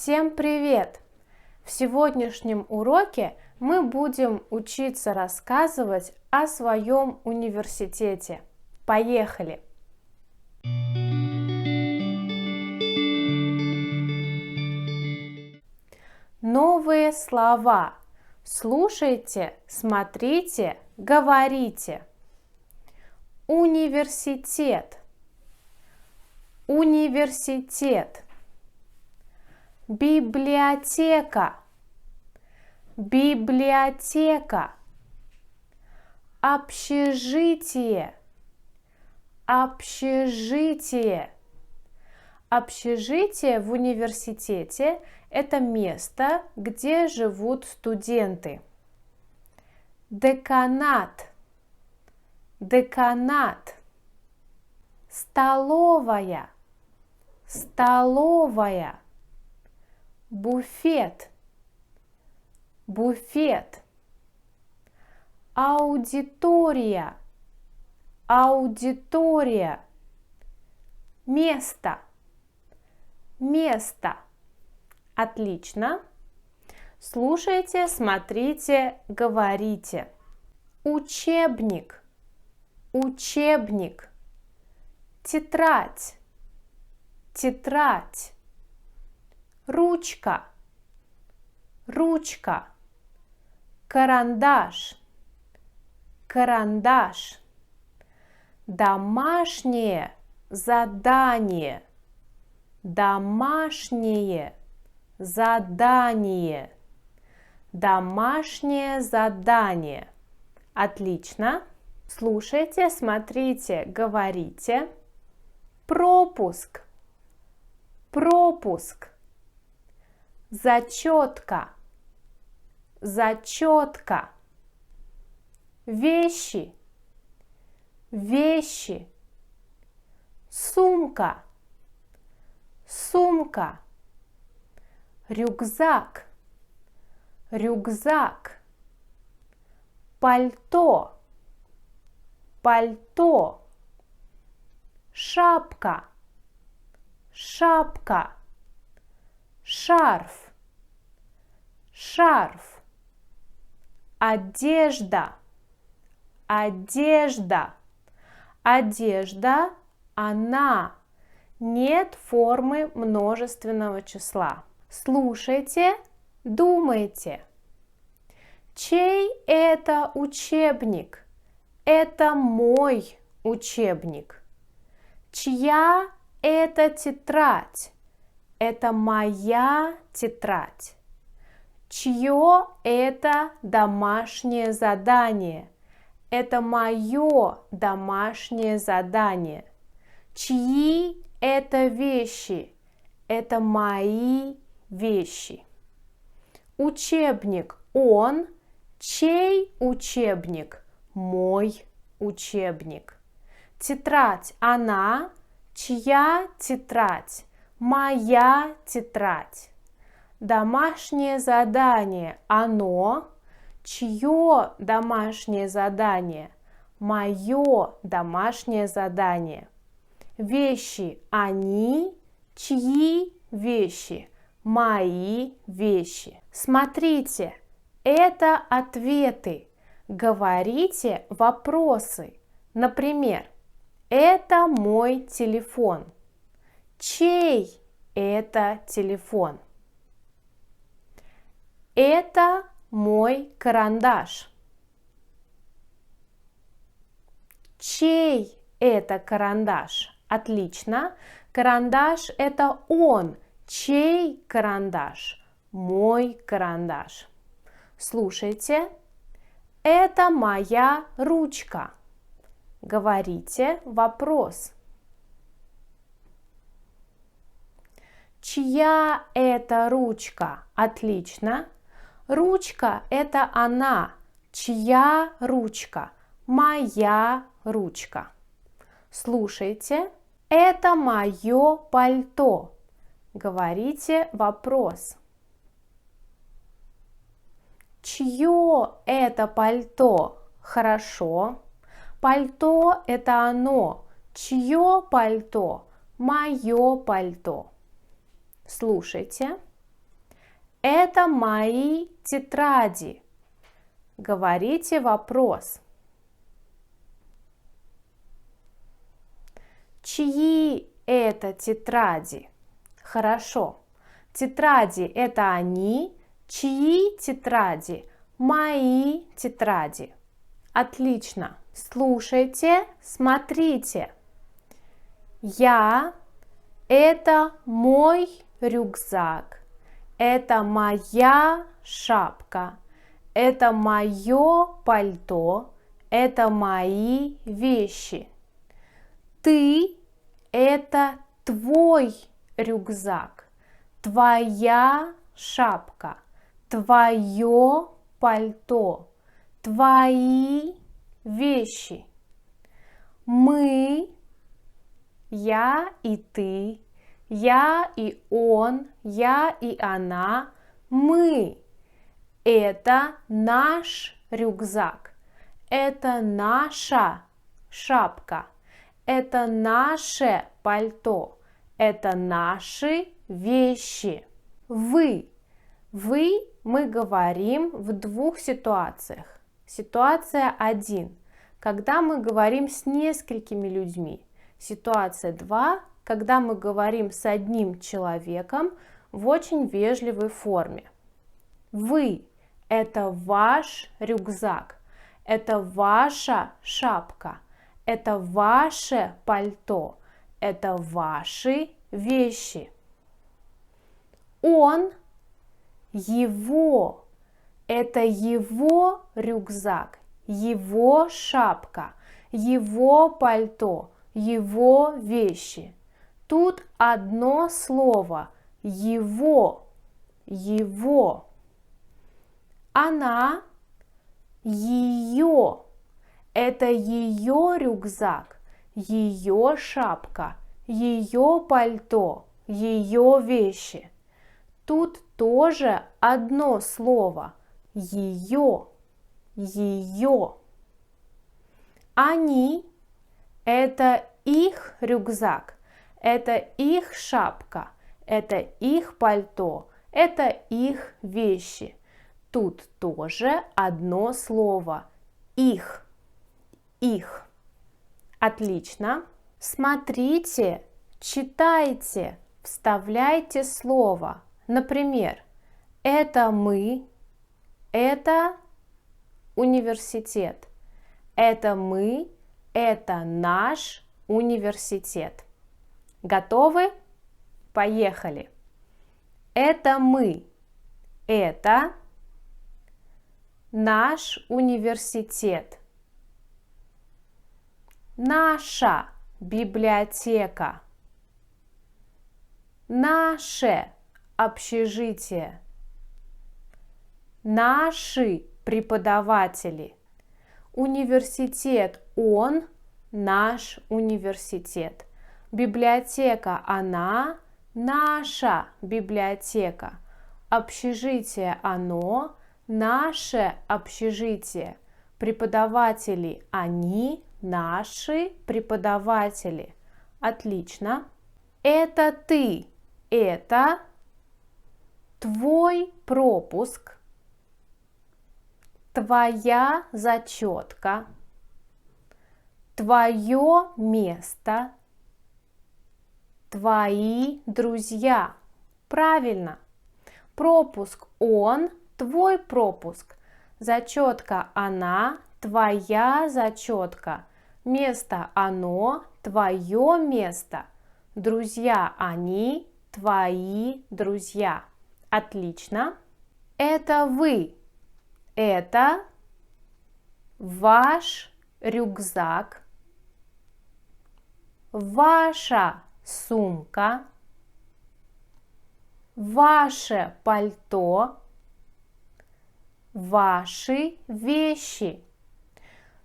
Всем привет! В сегодняшнем уроке мы будем учиться рассказывать о своем университете. Поехали! Новые слова. Слушайте, смотрите, говорите. Университет. Университет. Библиотека. Библиотека. Общежитие. Общежитие. Общежитие в университете – это место, где живут студенты. Деканат. Деканат. Столовая. Столовая. Буфет. Буфет. Аудитория. Аудитория. Место. Место. Отлично. Слушайте, смотрите, говорите. Учебник. Учебник. Тетрадь. Тетрадь. Ручка. Ручка. Карандаш. Карандаш. Домашнее задание. Домашнее задание. Домашнее задание. Отлично. Слушайте, смотрите, говорите. Пропуск. Пропуск. Зачетка. Зачетка. Вещи. Вещи. Сумка. Сумка. Рюкзак. Рюкзак. Пальто. Пальто. Шапка. Шапка. Шарф. Шарф. Одежда. Одежда. Одежда, она. Нет формы множественного числа. Слушайте, думайте. Чей это учебник? Это мой учебник. Чья это тетрадь? Это моя тетрадь. Чье это домашнее задание? Это мое домашнее задание. Чьи это вещи? Это мои вещи. Учебник он. Чей учебник? Мой учебник. Тетрадь она. Чья тетрадь? Моя тетрадь. Домашнее задание оно. Чье домашнее задание? Мое домашнее задание. Вещи они. Чьи вещи? Мои вещи. Смотрите, это ответы. Говорите вопросы. Например, это мой телефон. Чей это телефон? Это мой карандаш. Чей это карандаш? Отлично. Карандаш это он. Чей карандаш? Мой карандаш. Слушайте. Это моя ручка. Говорите вопрос. Чья это ручка? Отлично. Ручка это она. Чья ручка? Моя ручка. Слушайте. Это мое пальто. Говорите вопрос. Чье это пальто? Хорошо. Пальто это оно. Чье пальто? Мое пальто. Слушайте. Это мои тетради. Говорите вопрос. Чьи это тетради? Хорошо. Тетради – это они. Чьи тетради? Мои тетради. Отлично. Слушайте, смотрите. Я – это мой рюкзак. Это моя шапка. Это мое пальто. Это мои вещи. Ты – это твой рюкзак. Твоя шапка. Твое пальто. Твои вещи. Мы, я и ты, я и он, я и она, мы. Это наш рюкзак. Это наша шапка. Это наше пальто. Это наши вещи. Вы. Вы мы говорим в двух ситуациях. Ситуация 1, когда мы говорим с несколькими людьми. Ситуация 2, когда мы говорим с одним человеком в очень вежливой форме. Вы – это ваш рюкзак, это ваша шапка, это ваше пальто, это ваши вещи. Он – его, это его рюкзак, его шапка, его пальто, его вещи. Тут одно слово – его, его. Она – ее, это ее рюкзак, ее шапка, ее пальто, ее вещи. Тут тоже одно слово – ее, ее. Они – это их рюкзак, это их шапка, это их пальто, это их вещи. Тут тоже одно слово – их, их. Отлично. Смотрите, читайте, вставляйте слово. Например, это мы, это университет. Это мы, это наш университет. Готовы? Поехали. Это мы, это наш университет. Наша библиотека. Наше общежитие. Наши преподаватели. Университет он, наш университет. Библиотека она, наша библиотека. Общежитие оно, наше общежитие. Преподаватели они, наши преподаватели. Отлично. Это ты, это твой пропуск, твоя зачетка, твое место, твои друзья. Правильно. Пропуск он, твой пропуск. Зачетка она, твоя зачетка. Место оно, твое место. Друзья они, твои друзья. Отлично. Это вы. Это ваш рюкзак, ваша сумка, ваше пальто, ваши вещи.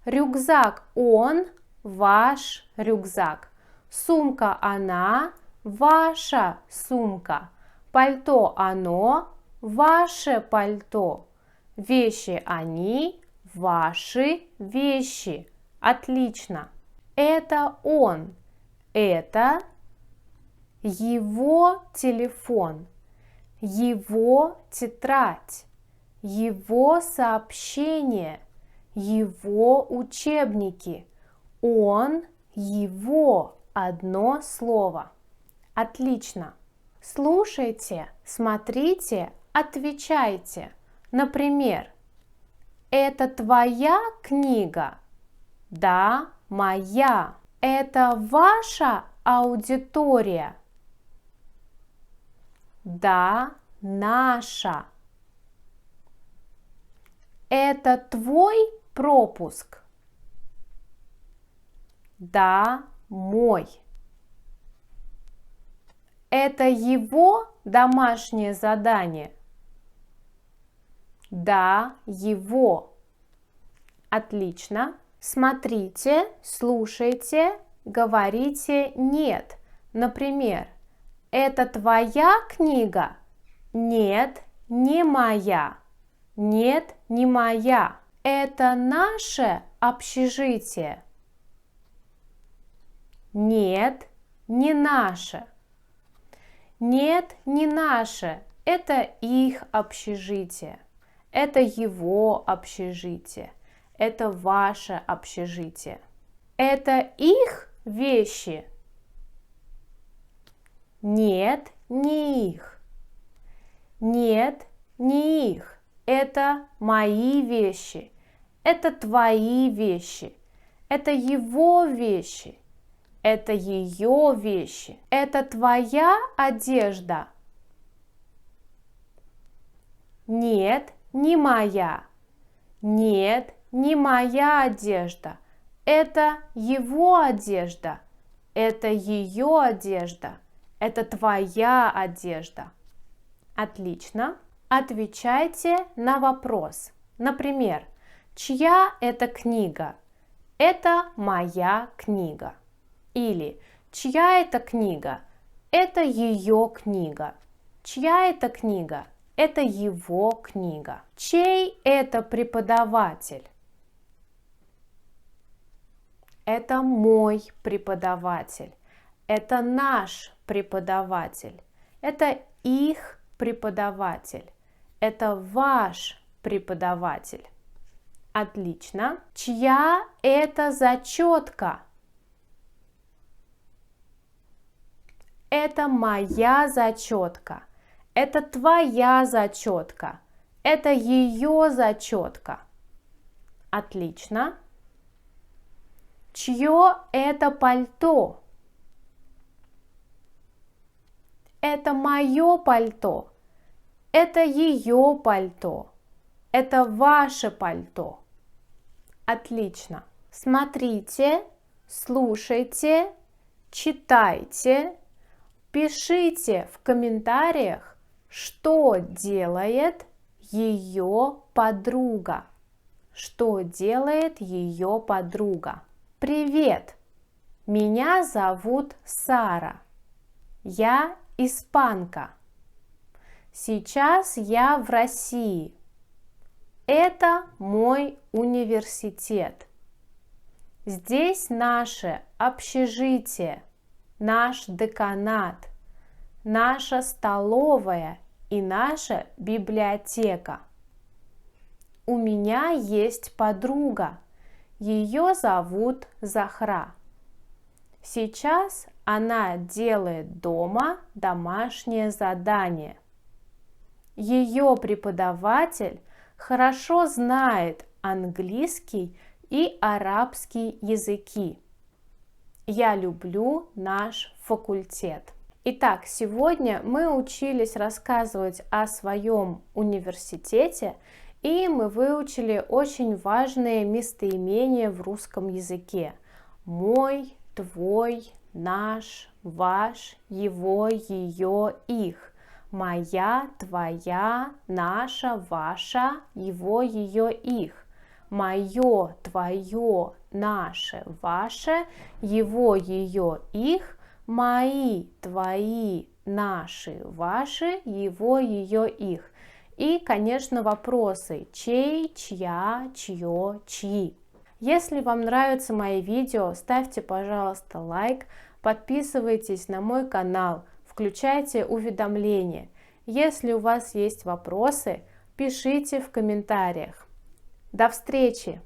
Рюкзак он, ваш рюкзак. Сумка она, ваша сумка. Пальто оно, ваше пальто. Вещи они, ваши вещи. Отлично. Это он. Это его телефон. его тетрадь, его сообщение, его учебники. Он, его, одно слово. Отлично. Слушайте, смотрите, отвечайте. Например, это твоя книга? Да, моя. Это ваша аудитория? Да, наша. Это твой пропуск? Да, мой. Это его домашнее задание? Да, его. Отлично. Смотрите, слушайте, говорите «нет». Например, это твоя книга? Нет, не моя. Нет, не моя. Это наше общежитие? Нет, не наше. Нет, не наше. Это их общежитие. Это его общежитие. Это ваше общежитие. Это их вещи? Нет, не их. Нет, не их. Это мои вещи. Это твои вещи. Это его вещи. Это ее вещи. Это твоя одежда? Нет, не моя. Нет, не моя одежда. Это его одежда. Это ее одежда. Это твоя одежда. Отлично. Отвечайте на вопрос. Например, чья это книга? Это моя книга. Или чья это книга? Это ее книга. Чья это книга? Это его книга. Чей это преподаватель? Это мой преподаватель. Это наш преподаватель. Это их преподаватель. Это ваш преподаватель. Отлично. Чья это зачетка? Это моя зачетка. Это твоя зачетка. Это ее зачетка. Отлично. Чье это пальто? Это мое пальто. Это ее пальто. Это ваше пальто. Отлично. Смотрите, слушайте, читайте, пишите в комментариях, что делает ее подруга. Что делает ее подруга? Привет! Меня зовут Сара. Я испанка. Сейчас я в России. Это мой университет. Здесь наше общежитие, наш деканат, наша столовая и наша библиотека. У меня есть подруга. Ее зовут Захра. Сейчас она делает дома домашнее задание. Ее преподаватель хорошо знает английский и арабский языки. Я люблю наш факультет. Итак, сегодня мы учились рассказывать о своем университете, и мы выучили очень важные местоимения в русском языке. Мой, твой, наш, ваш, его, ее, их. Моя, твоя, наша, ваша, его, ее, их. Мое, твое, наше, ваше, его, ее, их. Мои, твои, наши, ваши, его, ее, их. И, конечно, вопросы: чей, чья, чье, чьи. Если вам нравятся мои видео, ставьте, пожалуйста, лайк, подписывайтесь на мой канал, включайте уведомления. Если у вас есть вопросы, пишите в комментариях. До встречи!